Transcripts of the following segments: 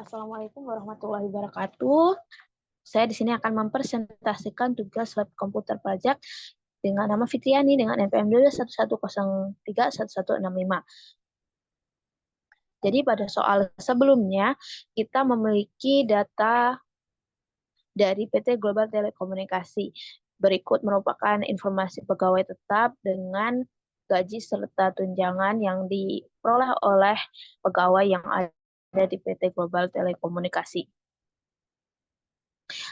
Assalamualaikum warahmatullahi wabarakatuh. Saya di sini akan mempresentasikan tugas lab komputer pajak dengan nama Fitriani dengan NPM 11031165. Jadi pada soal sebelumnya kita memiliki data dari PT Global Telekomunikasi. Berikut merupakan informasi pegawai tetap dengan gaji serta tunjangan yang diperoleh oleh pegawai yang ada di PT Global Telekomunikasi.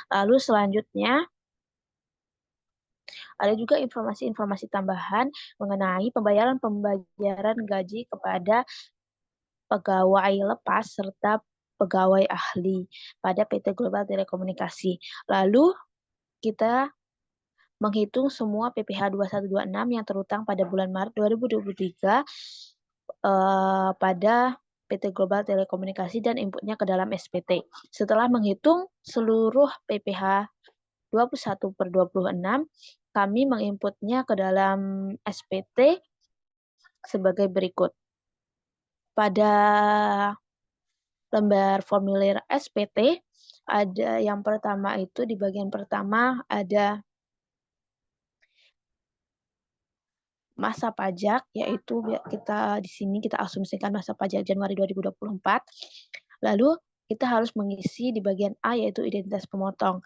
Lalu selanjutnya ada juga informasi-informasi tambahan mengenai pembayaran gaji kepada pegawai lepas serta pegawai ahli pada PT Global Telekomunikasi. Lalu kita menghitung semua PPh 2126 yang terutang pada bulan Maret 2023 pada PT Global Telekomunikasi dan inputnya ke dalam SPT. Setelah menghitung seluruh PPh 21/26, kami menginputnya ke dalam SPT sebagai berikut. Pada lembar formulir SPT, ada yang pertama itu di bagian pertama ada masa pajak, yaitu kita di sini kita asumsikan masa pajak Januari 2024. Lalu kita harus mengisi di bagian A, yaitu identitas pemotong.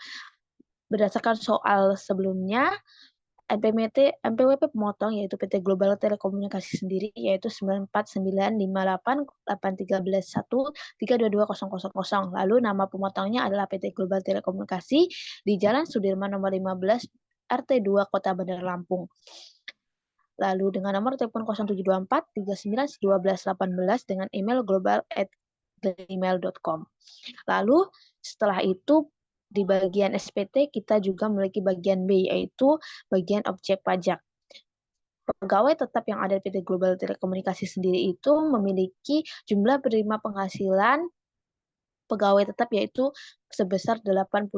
Berdasarkan soal sebelumnya, NPWP pemotong yaitu PT Global Telekomunikasi sendiri yaitu 9495881322000. Lalu nama pemotongnya adalah PT Global Telekomunikasi di Jalan Sudirman nomor 15 RT 2 Kota Bandar Lampung. Lalu dengan nomor telepon 0724 39 12 18 dengan email global@gmail.com. Lalu setelah itu di bagian SPT kita juga memiliki bagian B, yaitu bagian objek pajak. Pegawai tetap yang ada di PT Global Telekomunikasi sendiri itu memiliki jumlah penerima penghasilan pegawai tetap yaitu sebesar 18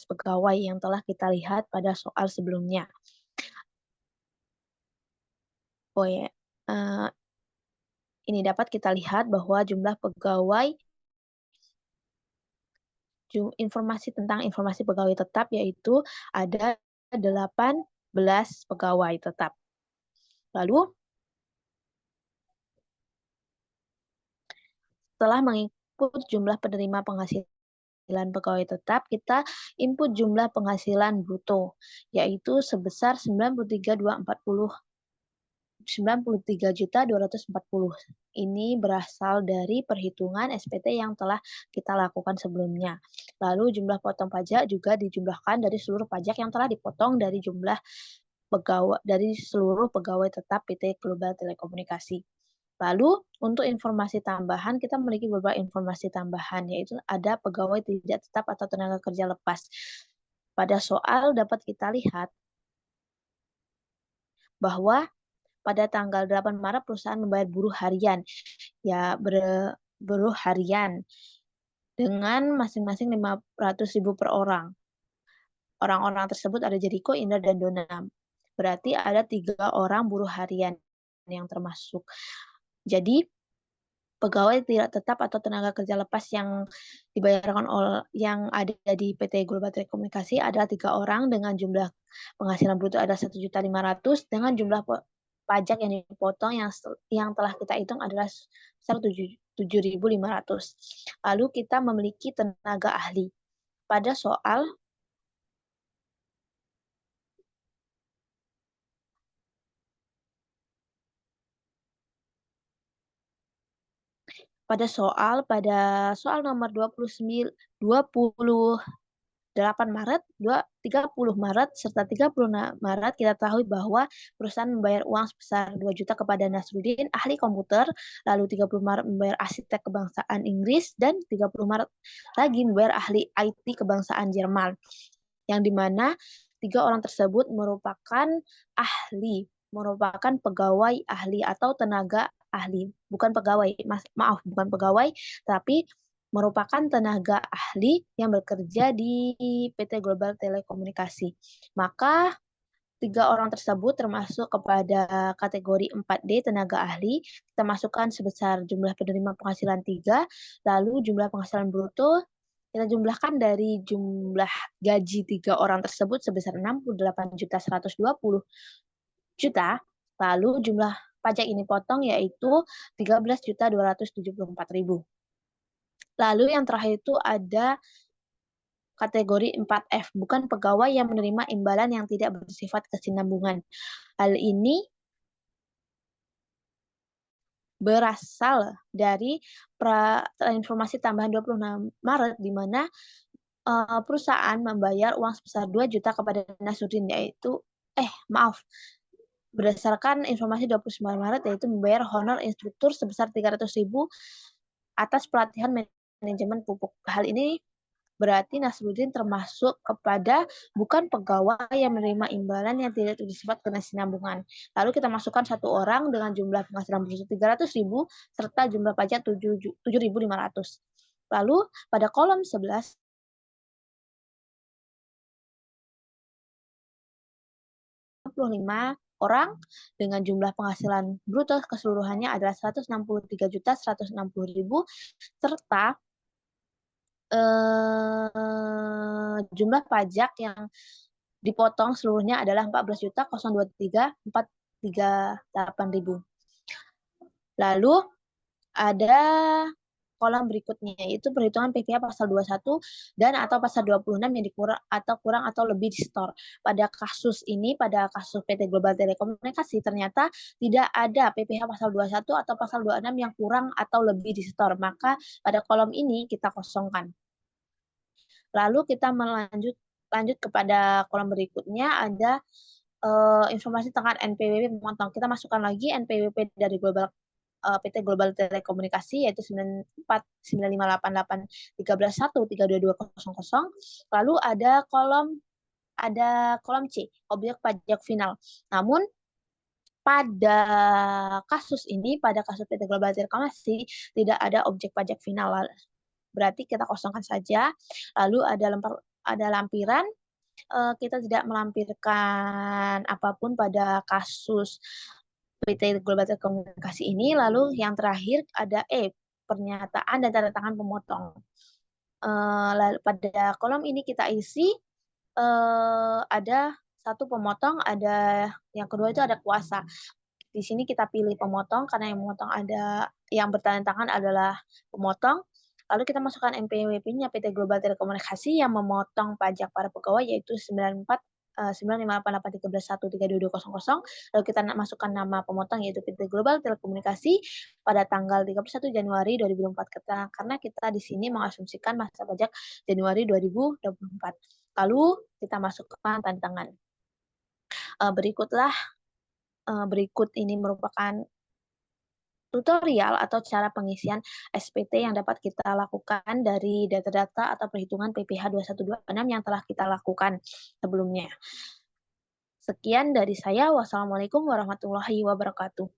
pegawai yang telah kita lihat pada soal sebelumnya. Oh ya, ini dapat kita lihat bahwa jumlah pegawai informasi tentang informasi pegawai tetap yaitu ada 18 pegawai tetap. Lalu setelah menginput jumlah penerima penghasilan pegawai tetap, kita input jumlah penghasilan bruto yaitu sebesar 93.240. Ini berasal dari perhitungan SPT yang telah kita lakukan sebelumnya. Lalu jumlah potong pajak juga dijumlahkan dari seluruh pajak yang telah dipotong dari jumlah pegawai dari seluruh pegawai tetap PT Global Telekomunikasi. Lalu untuk informasi tambahan kita memiliki beberapa informasi tambahan yaitu ada pegawai tidak tetap atau tenaga kerja lepas. Pada soal dapat kita lihat bahwa pada tanggal 8 Maret perusahaan membayar buruh harian buruh harian dengan masing-masing 500.000 per orang. Orang-orang tersebut ada Jericho, Indra, dan Dona. Berarti ada 3 orang buruh harian yang termasuk. Jadi pegawai tidak tetap atau tenaga kerja lepas yang dibayarkan yang ada di PT Global Telekomunikasi adalah 3 orang dengan jumlah penghasilan bruto ada 1.500.000 dengan jumlah pajak yang dipotong yang telah kita hitung adalah 7.500. Lalu kita memiliki tenaga ahli. Pada soal nomor 8 Maret, 30 Maret, serta 30 Maret kita tahu bahwa perusahaan membayar uang sebesar 2 juta kepada Nasruddin, ahli komputer, lalu 30 Maret membayar arsitek kebangsaan Inggris, dan 30 Maret lagi membayar ahli IT kebangsaan Jerman. Yang dimana 3 orang tersebut merupakan pegawai ahli atau tenaga ahli. Bukan pegawai, bukan pegawai, tapi merupakan tenaga ahli yang bekerja di PT Global Telekomunikasi. Maka 3 orang tersebut termasuk kepada kategori 4D tenaga ahli, kita masukkan sebesar jumlah penerima penghasilan 3, lalu jumlah penghasilan bruto kita jumlahkan dari jumlah gaji 3 orang tersebut sebesar 68.120.000.000, lalu jumlah pajak ini potong yaitu 13.274.000. Lalu yang terakhir itu ada kategori 4F, bukan pegawai yang menerima imbalan yang tidak bersifat kesinambungan. Hal ini berasal dari informasi tambahan 26 Maret di mana perusahaan membayar uang sebesar 2 juta kepada Nasruddin berdasarkan informasi 29 Maret yaitu membayar honor instruktur sebesar 300.000 atas pelatihan manajemen pupuk. Hal ini berarti Nasruddin termasuk kepada bukan pegawai yang menerima imbalan yang tidak bersifat kesinambungan. Lalu kita masukkan 1 orang dengan jumlah penghasilan bruto 300.000 serta jumlah pajak 7.500. Lalu pada kolom 11 65 orang dengan jumlah penghasilan bruto keseluruhannya adalah 163.160.000 serta jumlah pajak yang dipotong seluruhnya adalah 14.023.438.000. Lalu ada kolom berikutnya yaitu perhitungan PPh pasal 21 dan atau pasal 26 yang kurang atau lebih di store. Pada kasus ini, pada kasus PT Global Telekomunikasi ternyata tidak ada PPh pasal 21 atau pasal 26 yang kurang atau lebih di store. Maka pada kolom ini kita kosongkan. Lalu kita lanjut kepada kolom berikutnya ada informasi tentang NPWP pemotong. Kita masukkan lagi NPWP dari PT Global Telekomunikasi yaitu 9495881311322000. Lalu ada kolom C, objek pajak final. Namun pada kasus ini, pada kasus PT Global Telekomunikasi tidak ada objek pajak final. Berarti kita kosongkan saja. Lalu ada lampiran. Kita tidak melampirkan apapun pada kasus PT Global Telekomunikasi ini. Lalu yang terakhir ada pernyataan dan tanda tangan pemotong. Lalu pada kolom ini kita isi ada satu pemotong, ada yang kedua itu ada kuasa. Di sini kita pilih pemotong karena yang memotong yang bertanda tangan adalah pemotong. Lalu kita masukkan NPWP-nya PT Global Telekomunikasi yang memotong pajak para pegawai yaitu 9588311322000. Lalu kita masukkan nama pemotong yaitu PT Global Telekomunikasi pada tanggal 31 Januari 2024 karena kita di sini mengasumsikan masa pajak Januari 2024. Lalu kita masukkan tanda tangan. Berikut ini merupakan tutorial atau cara pengisian SPT yang dapat kita lakukan dari data-data atau perhitungan PPh 2126 yang telah kita lakukan sebelumnya. Sekian dari saya. Wassalamualaikum warahmatullahi wabarakatuh.